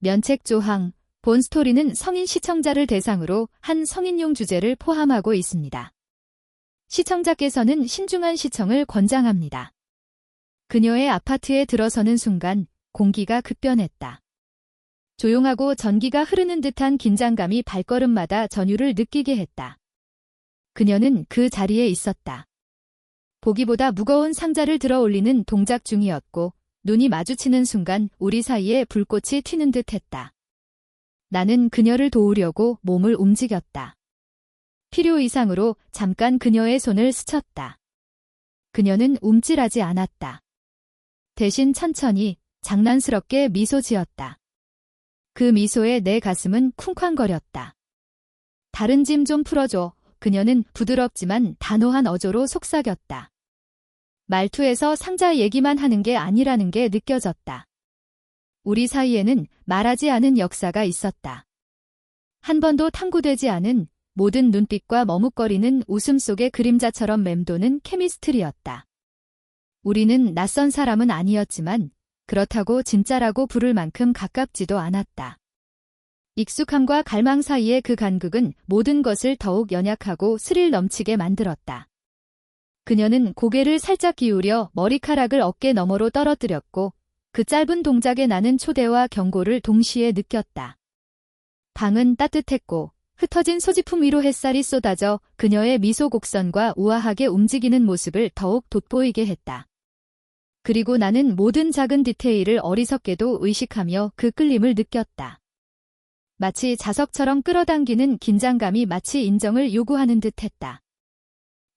면책조항, 본 스토리는 성인 시청자를 대상으로 한 성인용 주제를 포함하고 있습니다. 시청자께서는 신중한 시청을 권장합니다. 그녀의 아파트에 들어서는 순간 공기가 급변했다. 조용하고 전기가 흐르는 듯한 긴장감이 발걸음마다 전율을 느끼게 했다. 그녀는 그 자리에 있었다. 보기보다 무거운 상자를 들어 올리는 동작 중이었고 눈이 마주치는 순간 우리 사이에 불꽃이 튀는 듯 했다. 나는 그녀를 도우려고 몸을 움직였다. 필요 이상으로 잠깐 그녀의 손을 스쳤다. 그녀는 움찔하지 않았다. 대신 천천히 장난스럽게 미소 지었다. 그 미소에 내 가슴은 쿵쾅거렸다. 다른 짐 좀 풀어줘. 그녀는 부드럽지만 단호한 어조로 속삭였다. 말투에서 상자 얘기만 하는 게 아니라는 게 느껴졌다. 우리 사이에는 말하지 않은 역사가 있었다. 한 번도 탐구되지 않은 모든 눈빛과 머뭇거리는 웃음 속의 그림자처럼 맴도는 케미스트리였다. 우리는 낯선 사람은 아니었지만 그렇다고 진짜라고 부를 만큼 가깝지도 않았다. 익숙함과 갈망 사이의 그 간극은 모든 것을 더욱 연약하고 스릴 넘치게 만들었다. 그녀는 고개를 살짝 기울여 머리카락을 어깨 너머로 떨어뜨렸고 그 짧은 동작에 나는 초대와 경고를 동시에 느꼈다. 방은 따뜻했고 흩어진 소지품 위로 햇살이 쏟아져 그녀의 미소 곡선과 우아하게 움직이는 모습을 더욱 돋보이게 했다. 그리고 나는 모든 작은 디테일을 어리석게도 의식하며 그 끌림을 느꼈다. 마치 자석처럼 끌어당기는 긴장감이 마치 인정을 요구하는 듯했다.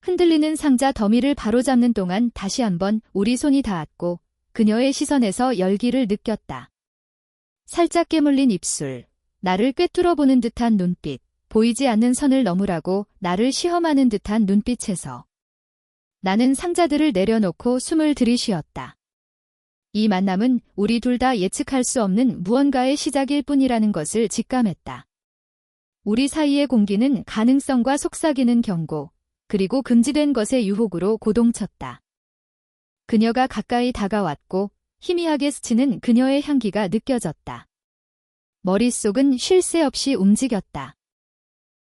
흔들리는 상자 더미를 바로잡는 동안 다시 한번 우리 손이 닿았고 그녀의 시선에서 열기를 느꼈다. 살짝 깨물린 입술, 나를 꿰뚫어보는 듯한 눈빛, 보이지 않는 선을 넘으라고 나를 시험하는 듯한 눈빛에서 나는 상자들을 내려놓고 숨을 들이쉬었다. 이 만남은 우리 둘 다 예측할 수 없는 무언가의 시작일 뿐이라는 것을 직감했다. 우리 사이의 공기는 가능성과 속삭이는 경고, 그리고 금지된 것의 유혹으로 고동쳤다. 그녀가 가까이 다가왔고 희미하게 스치는 그녀의 향기가 느껴졌다. 머릿속은 쉴 새 없이 움직였다.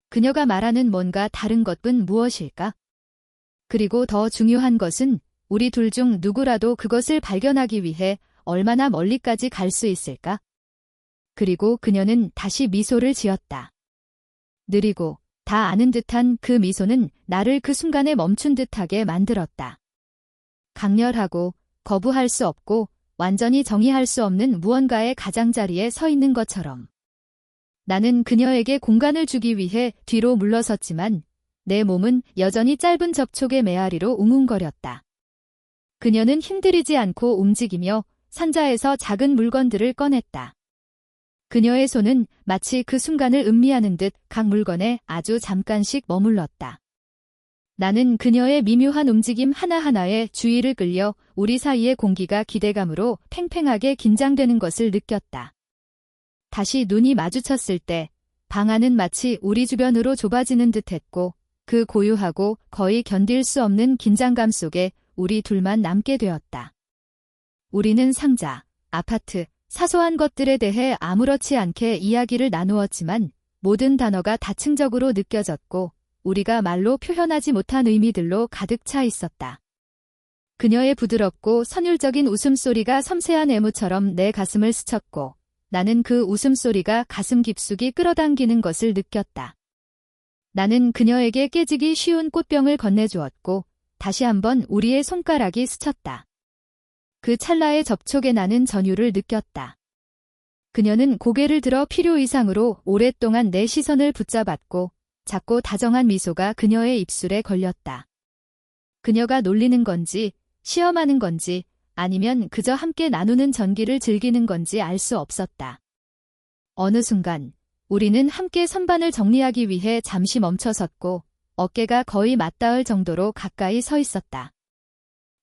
그녀가 말하는 뭔가 다른 것뿐 무엇일까? 그리고 더 중요한 것은 우리 둘 중 누구라도 그것을 발견하기 위해 얼마나 멀리까지 갈 수 있을까? 그리고 그녀는 다시 미소를 지었다. 느리고 다 아는 듯한 그 미소는 나를 그 순간에 멈춘 듯하게 만들었다. 강렬하고 거부할 수 없고 완전히 정의할 수 없는 무언가의 가장자리에 서 있는 것처럼. 나는 그녀에게 공간을 주기 위해 뒤로 물러섰지만 내 몸은 여전히 짧은 접촉의 메아리로 웅웅거렸다. 그녀는 힘들이지 않고 움직이며 상자에서 작은 물건들을 꺼냈다. 그녀의 손은 마치 그 순간을 음미하는 듯 각 물건에 아주 잠깐씩 머물렀다. 나는 그녀의 미묘한 움직임 하나하나에 주의를 끌려 우리 사이의 공기가 기대감으로 팽팽하게 긴장되는 것을 느꼈다. 다시 눈이 마주쳤을 때 방 안은 마치 우리 주변으로 좁아지는 듯했고 그 고요하고 거의 견딜 수 없는 긴장감 속에 우리 둘만 남게 되었다. 우리는 상자, 아파트, 사소한 것들에 대해 아무렇지 않게 이야기를 나누었지만 모든 단어가 다층적으로 느껴졌고 우리가 말로 표현하지 못한 의미들로 가득 차 있었다. 그녀의 부드럽고 선율적인 웃음소리가 섬세한 애무처럼 내 가슴을 스쳤고 나는 그 웃음소리가 가슴 깊숙이 끌어당기는 것을 느꼈다. 나는 그녀에게 깨지기 쉬운 꽃병을 건네주었고 다시 한번 우리의 손가락이 스쳤다. 그 찰나의 접촉에 나는 전율을 느꼈다. 그녀는 고개를 들어 필요 이상으로 오랫동안 내 시선을 붙잡았고 작고 다정한 미소가 그녀의 입술에 걸렸다. 그녀가 놀리는 건지 시험하는 건지 아니면 그저 함께 나누는 전기를 즐기는 건지 알 수 없었다. 어느 순간 우리는 함께 선반을 정리하기 위해 잠시 멈춰섰고 어깨가 거의 맞닿을 정도로 가까이 서 있었다.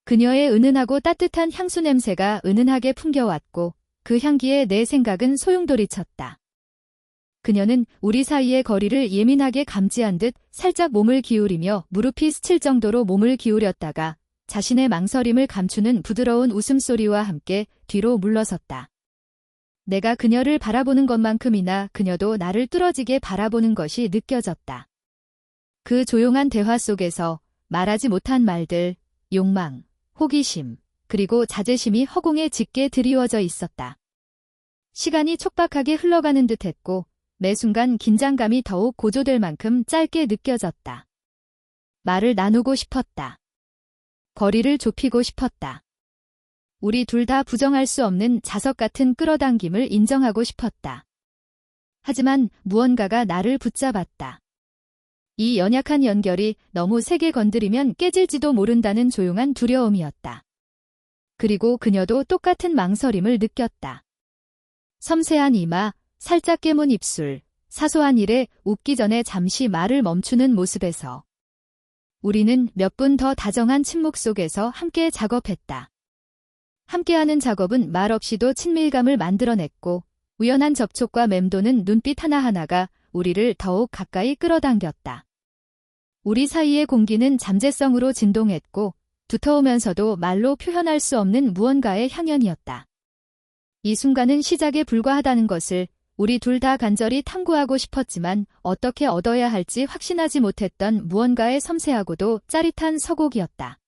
그녀의 은은하고 따뜻한 향수 냄새가 은은하게 풍겨왔고 그 향기에 내 생각은 소용돌이쳤다. 그녀는 우리 사이의 거리를 예민하게 감지한 듯 살짝 몸을 기울이며 무릎이 스칠 정도로 몸을 기울였다가 자신의 망설임을 감추는 부드러운 웃음소리와 함께 뒤로 물러섰다. 내가 그녀를 바라보는 것만큼이나 그녀도 나를 뚫어지게 바라보는 것이 느껴졌다. 그 조용한 대화 속에서 말하지 못한 말들, 욕망, 호기심, 그리고 자제심이 허공에 짙게 드리워져 있었다. 시간이 촉박하게 흘러가는 듯했고 매 순간 긴장감이 더욱 고조될 만큼 짧게 느껴졌다. 말을 나누고 싶었다. 거리를 좁히고 싶었다. 우리 둘 다 부정할 수 없는 자석 같은 끌어당김을 인정하고 싶었다. 하지만 무언가가 나를 붙잡았다. 이 연약한 연결이 너무 세게 건드리면 깨질지도 모른다는 조용한 두려움이었다. 그리고 그녀도 똑같은 망설임을 느꼈다. 섬세한 이마, 살짝 깨문 입술, 사소한 일에 웃기 전에 잠시 말을 멈추는 모습에서 우리는 몇 분 더 다정한 침묵 속에서 함께 작업했다. 함께하는 작업은 말 없이도 친밀감을 만들어냈고 우연한 접촉과 맴도는 눈빛 하나하나가 우리를 더욱 가까이 끌어당겼다. 우리 사이의 공기는 잠재성으로 진동했고 두터우면서도 말로 표현할 수 없는 무언가의 향연이었다. 이 순간은 시작에 불과하다는 것을 우리 둘 다 간절히 탐구하고 싶었지만 어떻게 얻어야 할지 확신하지 못했던 무언가의 섬세하고도 짜릿한 서곡이었다.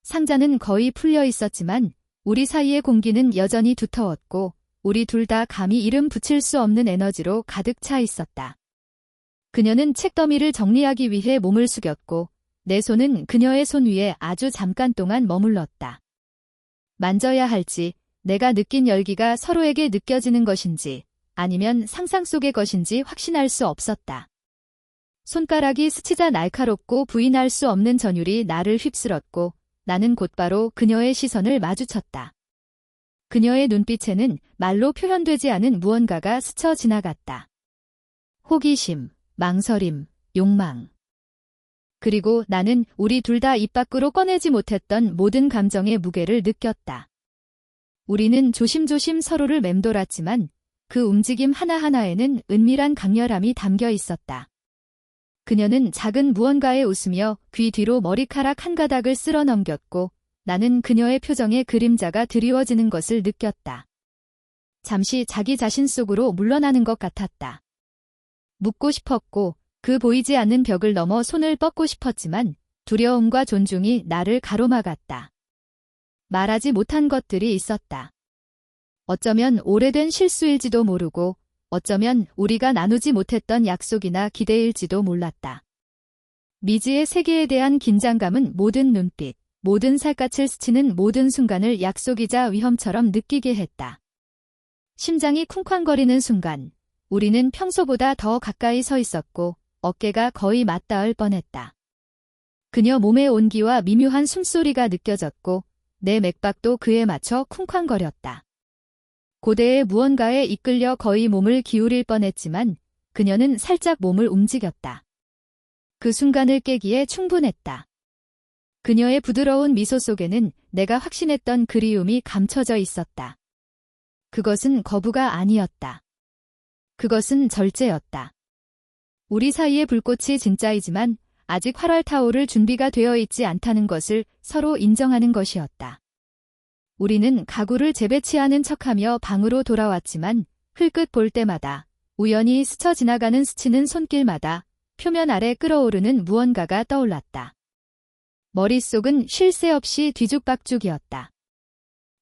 상자는 거의 풀려 있었지만 우리 사이의 공기는 여전히 두터웠고 우리 둘 다 감히 이름 붙일 수 없는 에너지로 가득 차 있었다. 그녀는 책더미를 정리하기 위해 몸을 숙였고 내 손은 그녀의 손 위에 아주 잠깐 동안 머물렀다. 만져야 할지, 내가 느낀 열기가 서로에게 느껴지는 것인지 아니면 상상 속의 것인지 확신할 수 없었다. 손가락이 스치자 날카롭고 부인할 수 없는 전율이 나를 휩쓸었고 나는 곧바로 그녀의 시선을 마주쳤다. 그녀의 눈빛에는 말로 표현되지 않은 무언가가 스쳐 지나갔다. 호기심, 망설임, 욕망. 그리고 나는 우리 둘 다 입 밖으로 꺼내지 못했던 모든 감정의 무게를 느꼈다. 우리는 조심조심 서로를 맴돌았지만 그 움직임 하나하나에는 은밀한 강렬함이 담겨 있었다. 그녀는 작은 무언가에 웃으며 귀 뒤로 머리카락 한 가닥을 쓸어 넘겼고 나는 그녀의 표정에 그림자가 드리워지는 것을 느꼈다. 잠시 자기 자신 속으로 물러나는 것 같았다. 묻고 싶었고 그 보이지 않는 벽을 넘어 손을 뻗고 싶었지만 두려움과 존중이 나를 가로막았다. 말하지 못한 것들이 있었다. 어쩌면 오래된 실수일지도 모르고 어쩌면 우리가 나누지 못했던 약속이나 기대일지도 몰랐다. 미지의 세계에 대한 긴장감은 모든 눈빛, 모든 살갗을 스치는 모든 순간을 약속이자 위험처럼 느끼게 했다. 심장이 쿵쾅거리는 순간 우리는 평소보다 더 가까이 서 있었고 어깨가 거의 맞닿을 뻔했다. 그녀 몸의 온기와 미묘한 숨소리가 느껴졌고 내 맥박도 그에 맞춰 쿵쾅거렸다. 고대의 무언가에 이끌려 거의 몸을 기울일 뻔했지만 그녀는 살짝 몸을 움직였다. 그 순간을 깨기에 충분했다. 그녀의 부드러운 미소 속에는 내가 확신했던 그리움이 감춰져 있었다. 그것은 거부가 아니었다. 그것은 절제였다. 우리 사이의 불꽃이 진짜이지만 아직 활활 타오를 준비가 되어 있지 않다는 것을 서로 인정하는 것이었다. 우리는 가구를 재배치하는 척하며 방으로 돌아왔지만 흘끗 볼 때마다 우연히 스쳐 지나가는 스치는 손길마다 표면 아래 끓어오르는 무언가가 떠올랐다. 머릿속은 쉴 새 없이 뒤죽박죽이었다.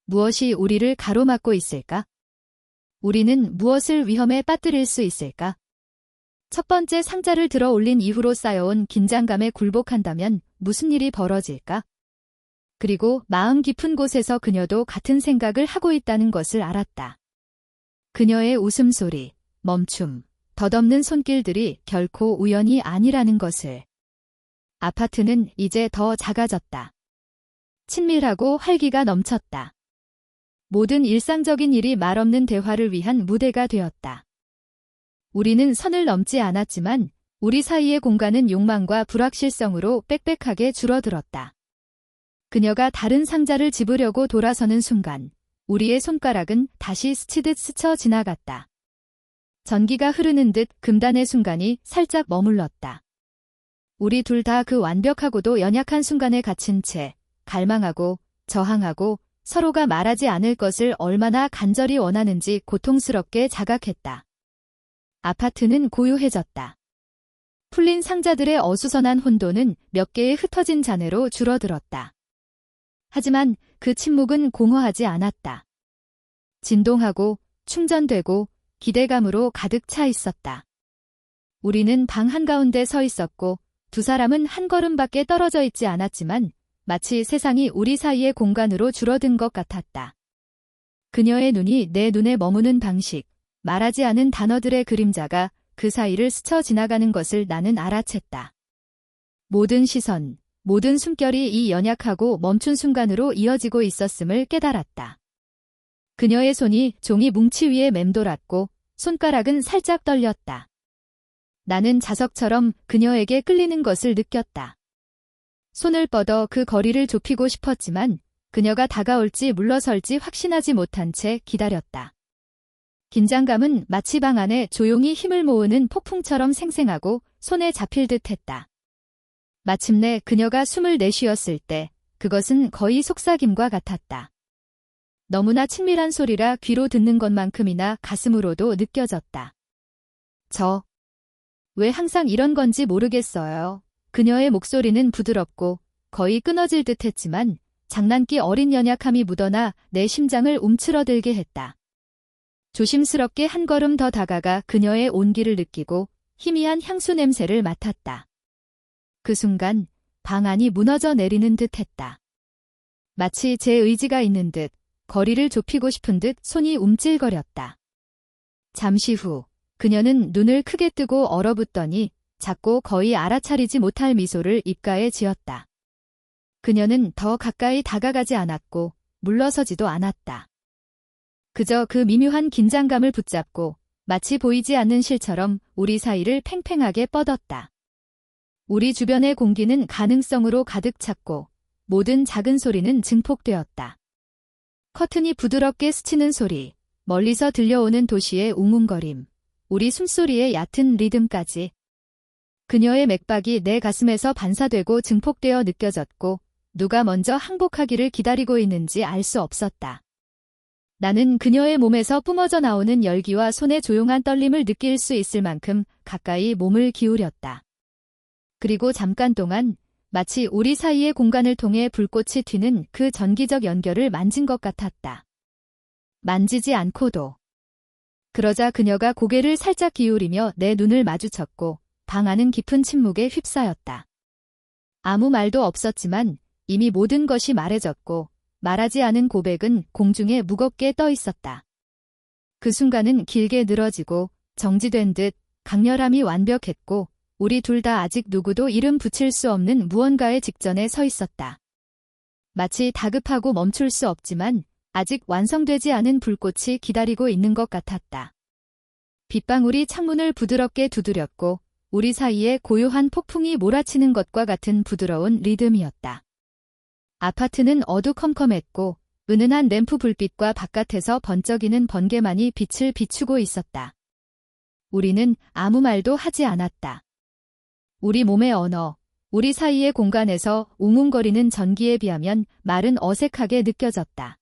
무엇이 우리를 가로막고 있을까? 우리는 무엇을 위험에 빠뜨릴 수 있을까? 첫 번째 상자를 들어 올린 이후로 쌓여온 긴장감에 굴복한다면 무슨 일이 벌어질까? 그리고 마음 깊은 곳에서 그녀도 같은 생각을 하고 있다는 것을 알았다. 그녀의 웃음소리, 멈춤, 덧없는 손길들이 결코 우연이 아니라는 것을. 아파트는 이제 더 작아졌다. 친밀하고 활기가 넘쳤다. 모든 일상적인 일이 말없는 대화를 위한 무대가 되었다. 우리는 선을 넘지 않았지만 우리 사이의 공간은 욕망과 불확실성으로 빽빽하게 줄어들었다. 그녀가 다른 상자를 집으려고 돌아서는 순간 우리의 손가락은 다시 스치듯 스쳐 지나갔다. 전기가 흐르는 듯 금단의 순간이 살짝 머물렀다. 우리 둘 다 그 완벽하고도 연약한 순간에 갇힌 채 갈망하고 저항하고 서로가 말하지 않을 것을 얼마나 간절히 원하는지 고통스럽게 자각했다. 아파트는 고요해졌다. 풀린 상자들의 어수선한 혼돈은 몇 개의 흩어진 잔해로 줄어들었다. 하지만 그 침묵은 공허하지 않았다. 진동하고 충전되고 기대감으로 가득 차 있었다. 우리는 방 한가운데 서 있었고 두 사람은 한 걸음밖에 떨어져 있지 않았지만 마치 세상이 우리 사이의 공간으로 줄어든 것 같았다. 그녀의 눈이 내 눈에 머무는 방식, 말하지 않은 단어들의 그림자가 그 사이를 스쳐 지나가는 것을 나는 알아챘다. 모든 시선, 모든 숨결이 이 연약하고 멈춘 순간으로 이어지고 있었음을 깨달았다. 그녀의 손이 종이 뭉치 위에 맴돌았고 손가락은 살짝 떨렸다. 나는 자석처럼 그녀에게 끌리는 것을 느꼈다. 손을 뻗어 그 거리를 좁히고 싶었지만 그녀가 다가올지 물러설지 확신하지 못한 채 기다렸다. 긴장감은 마치 방 안에 조용히 힘을 모으는 폭풍처럼 생생하고 손에 잡힐 듯 했다. 마침내 그녀가 숨을 내쉬었을 때 그것은 거의 속삭임과 같았다. 너무나 친밀한 소리라 귀로 듣는 것만큼이나 가슴으로도 느껴졌다. 왜 항상 이런 건지 모르겠어요. 그녀의 목소리는 부드럽고 거의 끊어질 듯 했지만 장난기 어린 연약함이 묻어나 내 심장을 움츠러들게 했다. 조심스럽게 한 걸음 더 다가가 그녀의 온기를 느끼고 희미한 향수 냄새를 맡았다. 그 순간 방 안이 무너져 내리는 듯 했다. 마치 제 의지가 있는 듯 거리를 좁히고 싶은 듯 손이 움찔거렸다. 잠시 후 그녀는 눈을 크게 뜨고 얼어붙더니 작고 거의 알아차리지 못할 미소를 입가에 지었다. 그녀는 더 가까이 다가가지 않았고 물러서지도 않았다. 그저 그 미묘한 긴장감을 붙잡고 마치 보이지 않는 실처럼 우리 사이를 팽팽하게 뻗었다. 우리 주변의 공기는 가능성으로 가득 찼고 모든 작은 소리는 증폭되었다. 커튼이 부드럽게 스치는 소리, 멀리서 들려오는 도시의 웅웅거림, 우리 숨소리의 얕은 리듬까지. 그녀의 맥박이 내 가슴에서 반사되고 증폭되어 느껴졌고 누가 먼저 항복하기를 기다리고 있는지 알 수 없었다. 나는 그녀의 몸에서 뿜어져 나오는 열기와 손의 조용한 떨림을 느낄 수 있을 만큼 가까이 몸을 기울였다. 그리고 잠깐 동안 마치 우리 사이의 공간을 통해 불꽃이 튀는 그 전기적 연결을 만진 것 같았다. 만지지 않고도. 그러자 그녀가 고개를 살짝 기울이며 내 눈을 마주쳤고 방 안은 깊은 침묵에 휩싸였다. 아무 말도 없었지만 이미 모든 것이 말해졌고 말하지 않은 고백은 공중에 무겁게 떠 있었다. 그 순간은 길게 늘어지고 정지된 듯 강렬함이 완벽했고 우리 둘 다 아직 누구도 이름 붙일 수 없는 무언가의 직전에 서 있었다. 마치 다급하고 멈출 수 없지만 아직 완성되지 않은 불꽃이 기다리고 있는 것 같았다. 빗방울이 창문을 부드럽게 두드렸고 우리 사이에 고요한 폭풍이 몰아치는 것과 같은 부드러운 리듬이었다. 아파트는 어두컴컴했고 은은한 램프 불빛과 바깥에서 번쩍이는 번개만이 빛을 비추고 있었다. 우리는 아무 말도 하지 않았다. 우리 몸의 언어, 우리 사이의 공간에서 웅웅거리는 전기에 비하면 말은 어색하게 느껴졌다.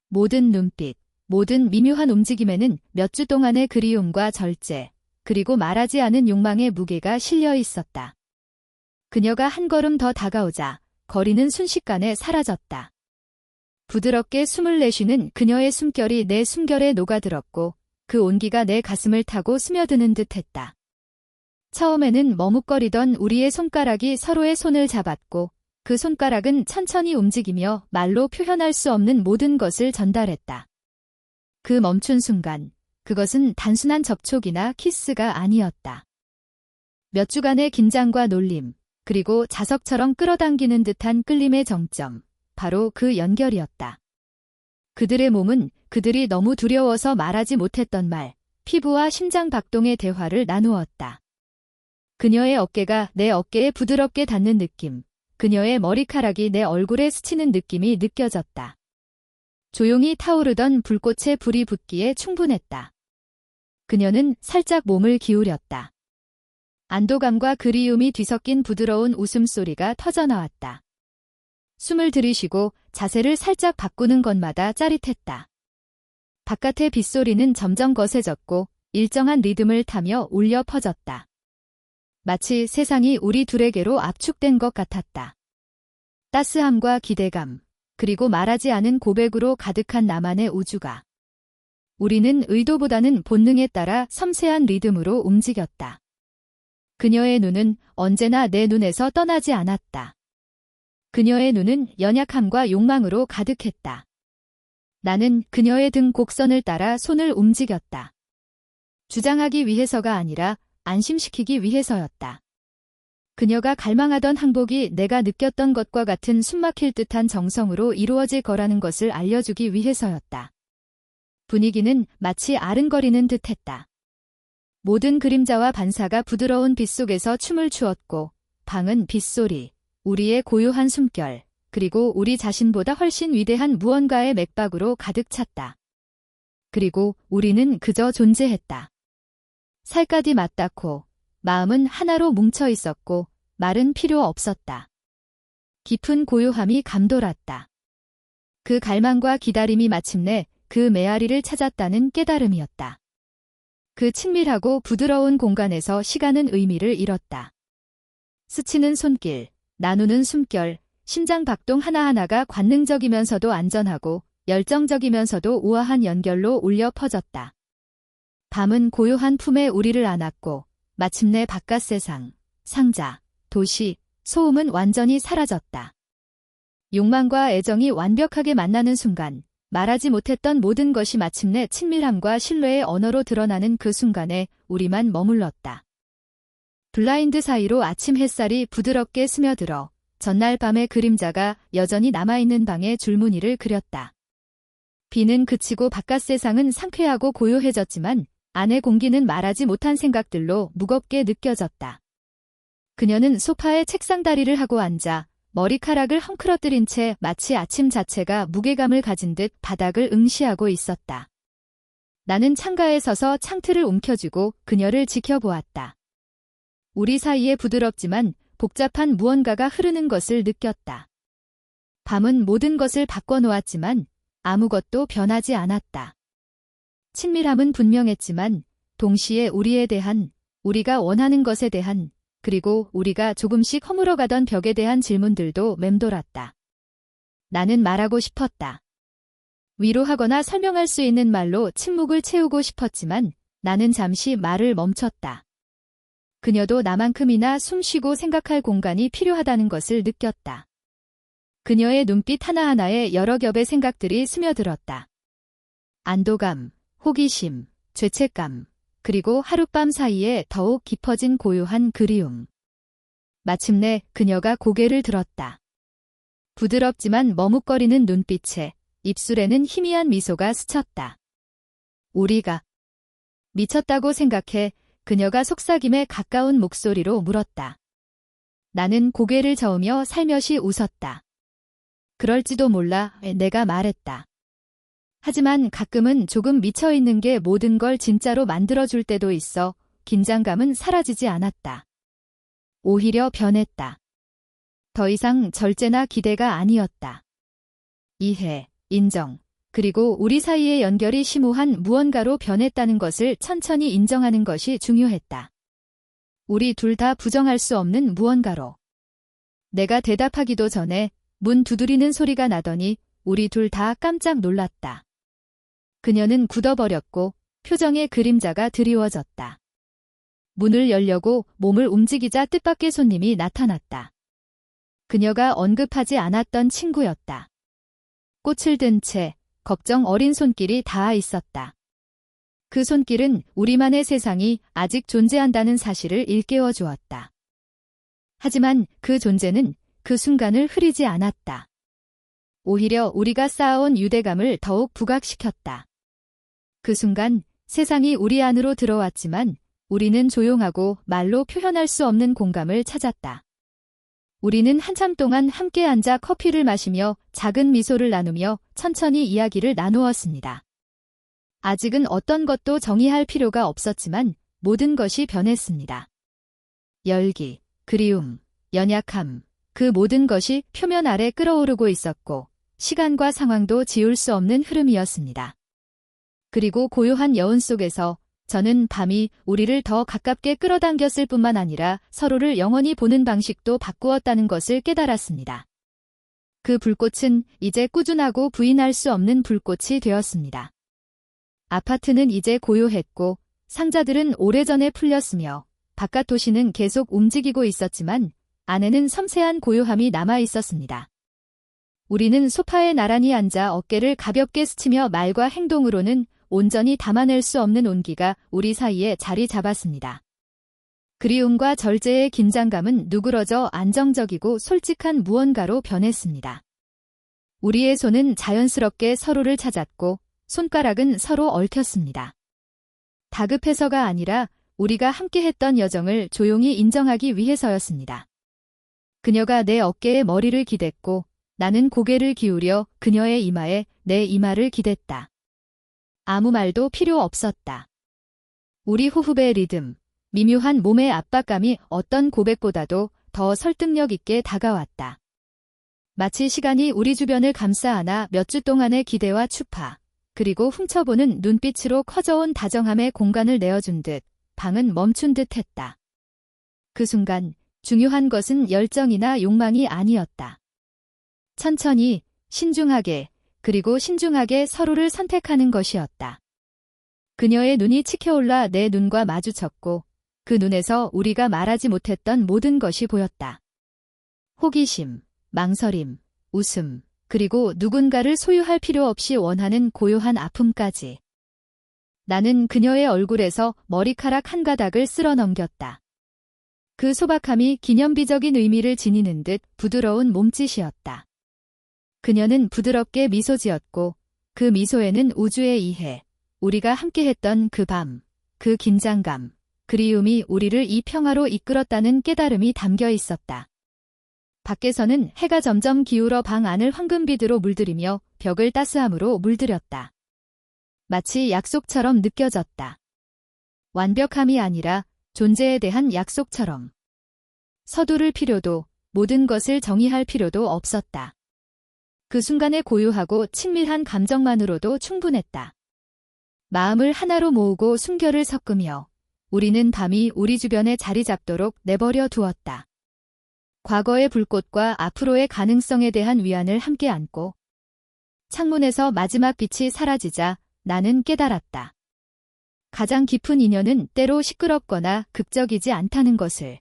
모든 눈빛, 모든 미묘한 움직임에는 몇 주 동안의 그리움과 절제, 그리고 말하지 않은 욕망의 무게가 실려 있었다. 그녀가 한 걸음 더 다가오자 거리는 순식간에 사라졌다. 부드럽게 숨을 내쉬는 그녀의 숨결이 내 숨결에 녹아들었고 그 온기가 내 가슴을 타고 스며드는 듯했다. 처음에는 머뭇거리던 우리의 손가락이 서로의 손을 잡았고 그 손가락은 천천히 움직이며 말로 표현할 수 없는 모든 것을 전달했다. 그 멈춘 순간, 그것은 단순한 접촉이나 키스가 아니었다. 몇 주간의 긴장과 놀림, 그리고 자석처럼 끌어당기는 듯한 끌림의 정점, 바로 그 연결이었다. 그들의 몸은 그들이 너무 두려워서 말하지 못했던 말, 피부와 심장 박동의 대화를 나누었다. 그녀의 어깨가 내 어깨에 부드럽게 닿는 느낌, 그녀의 머리카락이 내 얼굴에 스치는 느낌이 느껴졌다. 조용히 타오르던 불꽃에 불이 붙기에 충분했다. 그녀는 살짝 몸을 기울였다. 안도감과 그리움이 뒤섞인 부드러운 웃음소리가 터져나왔다. 숨을 들이쉬고 자세를 살짝 바꾸는 것마다 짜릿했다. 바깥의 빗소리는 점점 거세졌고 일정한 리듬을 타며 울려 퍼졌다. 마치 세상이 우리 둘에게로 압축된 것 같았다. 따스함과 기대감, 그리고 말하지 않은 고백으로 가득한 나만의 우주가. 우리는 의도보다는 본능에 따라 섬세한 리듬으로 움직였다. 그녀의 눈은 언제나 내 눈에서 떠나지 않았다. 그녀의 눈은 연약함과 욕망으로 가득했다. 나는 그녀의 등 곡선을 따라 손을 움직였다. 주장하기 위해서가 아니라 안심시키기 위해서였다. 그녀가 갈망하던 항복이 내가 느꼈던 것과 같은 숨막힐 듯한 정성으로 이루어질 거라는 것을 알려주기 위해서였다. 분위기는 마치 아른거리는 듯했다. 모든 그림자와 반사가 부드러운 빛 속에서 춤을 추었고 방은 빗소리, 우리의 고요한 숨결, 그리고 우리 자신보다 훨씬 위대한 무언가의 맥박으로 가득 찼다. 그리고 우리는 그저 존재했다. 살갗이 맞닿고 마음은 하나로 뭉쳐 있었고 말은 필요 없었다. 깊은 고요함이 감돌았다. 그 갈망과 기다림이 마침내 그 메아리를 찾았다는 깨달음이었다. 그 친밀하고 부드러운 공간에서 시간은 의미를 잃었다. 스치는 손길, 나누는 숨결, 심장 박동 하나하나가 관능적이면서도 안전하고 열정적이면서도 우아한 연결로 울려 퍼졌다. 밤은 고요한 품에 우리를 안았고 마침내 바깥 세상, 상자, 도시, 소음은 완전히 사라졌다. 욕망과 애정이 완벽하게 만나는 순간 말하지 못했던 모든 것이 마침내 친밀함과 신뢰의 언어로 드러나는 그 순간에 우리만 머물렀다. 블라인드 사이로 아침 햇살이 부드럽게 스며들어 전날 밤의 그림자가 여전히 남아있는 방의 줄무늬를 그렸다. 비는 그치고 바깥 세상은 상쾌하고 고요해졌지만 안의 공기는 말하지 못한 생각들로 무겁게 느껴졌다. 그녀는 소파에 책상 다리를 하고 앉아 머리카락을 헝클어뜨린 채 마치 아침 자체가 무게감을 가진 듯 바닥을 응시하고 있었다. 나는 창가에 서서 창틀을 움켜쥐고 그녀를 지켜보았다. 우리 사이에 부드럽지만 복잡한 무언가가 흐르는 것을 느꼈다. 밤은 모든 것을 바꿔놓았지만 아무것도 변하지 않았다. 친밀함은 분명했지만 동시에 우리에 대한, 우리가 원하는 것에 대한, 그리고 우리가 조금씩 허물어가던 벽에 대한 질문들도 맴돌았다. 나는 말하고 싶었다. 위로하거나 설명할 수 있는 말로 침묵을 채우고 싶었지만 나는 잠시 말을 멈췄다. 그녀도 나만큼이나 숨쉬고 생각할 공간이 필요하다는 것을 느꼈다. 그녀의 눈빛 하나하나에 여러 겹의 생각들이 스며들었다. 안도감, 호기심, 죄책감, 그리고 하룻밤 사이에 더욱 깊어진 고요한 그리움. 마침내 그녀가 고개를 들었다. 부드럽지만 머뭇거리는 눈빛에 입술에는 희미한 미소가 스쳤다. 우리가 미쳤다고 생각해 그녀가 속삭임에 가까운 목소리로 물었다. 나는 고개를 저으며 살며시 웃었다. 그럴지도 몰라, 내가 말했다. 하지만 가끔은 조금 미쳐있는 게 모든 걸 진짜로 만들어줄 때도 있어. 긴장감은 사라지지 않았다. 오히려 변했다. 더 이상 절제나 기대가 아니었다. 이해, 인정, 그리고 우리 사이의 연결이 심오한 무언가로 변했다는 것을 천천히 인정하는 것이 중요했다. 우리 둘 다 부정할 수 없는 무언가로. 내가 대답하기도 전에 문 두드리는 소리가 나더니 우리 둘 다 깜짝 놀랐다. 그녀는 굳어버렸고 표정의 그림자가 드리워졌다. 문을 열려고 몸을 움직이자 뜻밖의 손님이 나타났다. 그녀가 언급하지 않았던 친구였다. 꽃을 든 채 걱정 어린 손길이 닿아 있었다. 그 손길은 우리만의 세상이 아직 존재한다는 사실을 일깨워 주었다. 하지만 그 존재는 그 순간을 흐리지 않았다. 오히려 우리가 쌓아온 유대감을 더욱 부각시켰다. 그 순간 세상이 우리 안으로 들어왔지만 우리는 조용하고 말로 표현할 수 없는 공감을 찾았다. 우리는 한참 동안 함께 앉아 커피를 마시며 작은 미소를 나누며 천천히 이야기를 나누었습니다. 아직은 어떤 것도 정의할 필요가 없었지만 모든 것이 변했습니다. 열기, 그리움, 연약함, 그 모든 것이 표면 아래 끓어오르고 있었고 시간과 상황도 지울 수 없는 흐름이었습니다. 그리고 고요한 여운 속에서 저는 밤이 우리를 더 가깝게 끌어당겼을 뿐만 아니라 서로를 영원히 보는 방식도 바꾸었다는 것을 깨달았습니다. 그 불꽃은 이제 꾸준하고 부인할 수 없는 불꽃이 되었습니다. 아파트는 이제 고요했고 상자들은 오래전에 풀렸으며 바깥 도시는 계속 움직이고 있었지만 안에는 섬세한 고요함이 남아 있었습니다. 우리는 소파에 나란히 앉아 어깨를 가볍게 스치며 말과 행동으로는 온전히 담아낼 수 없는 온기가 우리 사이에 자리 잡았습니다. 그리움과 절제의 긴장감은 누그러져 안정적이고 솔직한 무언가로 변했습니다. 우리의 손은 자연스럽게 서로를 찾았고 손가락은 서로 얽혔습니다. 다급해서가 아니라 우리가 함께했던 여정을 조용히 인정하기 위해서였습니다. 그녀가 내 어깨에 머리를 기댔고 나는 고개를 기울여 그녀의 이마에 내 이마를 기댔다. 아무 말도 필요 없었다. 우리 호흡의 리듬, 미묘한 몸의 압박감이 어떤 고백보다도 더 설득력 있게 다가왔다. 마치 시간이 우리 주변을 감싸 안아 몇 주 동안의 기대와 추파, 그리고 훔쳐보는 눈빛으로 커져온 다정함의 공간을 내어준 듯 방은 멈춘 듯 했다. 그 순간 중요한 것은 열정이나 욕망이 아니었다. 천천히, 신중하게, 그리고 신중하게 서로를 선택하는 것이었다. 그녀의 눈이 치켜올라 내 눈과 마주쳤고 그 눈에서 우리가 말하지 못했던 모든 것이 보였다. 호기심, 망설임, 웃음, 그리고 누군가를 소유할 필요 없이 원하는 고요한 아픔까지. 나는 그녀의 얼굴에서 머리카락 한 가닥을 쓸어 넘겼다. 그 소박함이 기념비적인 의미를 지니는 듯 부드러운 몸짓이었다. 그녀는 부드럽게 미소 지었고 그 미소에는 우주의 이해, 우리가 함께했던 그 밤, 그 긴장감, 그리움이 우리를 이 평화로 이끌었다는 깨달음이 담겨 있었다. 밖에서는 해가 점점 기울어 방 안을 황금빛으로 물들이며 벽을 따스함으로 물들였다. 마치 약속처럼 느껴졌다. 완벽함이 아니라 존재에 대한 약속처럼. 서두를 필요도, 모든 것을 정의할 필요도 없었다. 그 순간의 고요하고 친밀한 감정만으로도 충분했다. 마음을 하나로 모으고 숨결을 섞으며 우리는 밤이 우리 주변에 자리 잡도록 내버려 두었다. 과거의 불꽃과 앞으로의 가능성에 대한 위안을 함께 안고 창문에서 마지막 빛이 사라지자 나는 깨달았다. 가장 깊은 인연은 때로 시끄럽거나 극적이지 않다는 것을.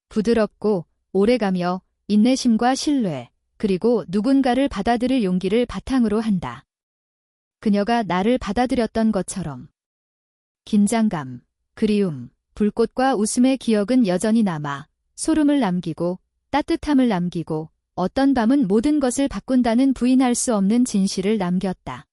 부드럽고 오래가며 인내심과 신뢰, 그리고 누군가를 받아들일 용기를 바탕으로 한다. 그녀가 나를 받아들였던 것처럼. 긴장감, 그리움, 불꽃과 웃음의 기억은 여전히 남아 소름을 남기고 따뜻함을 남기고 어떤 밤은 모든 것을 바꾼다는 부인할 수 없는 진실을 남겼다.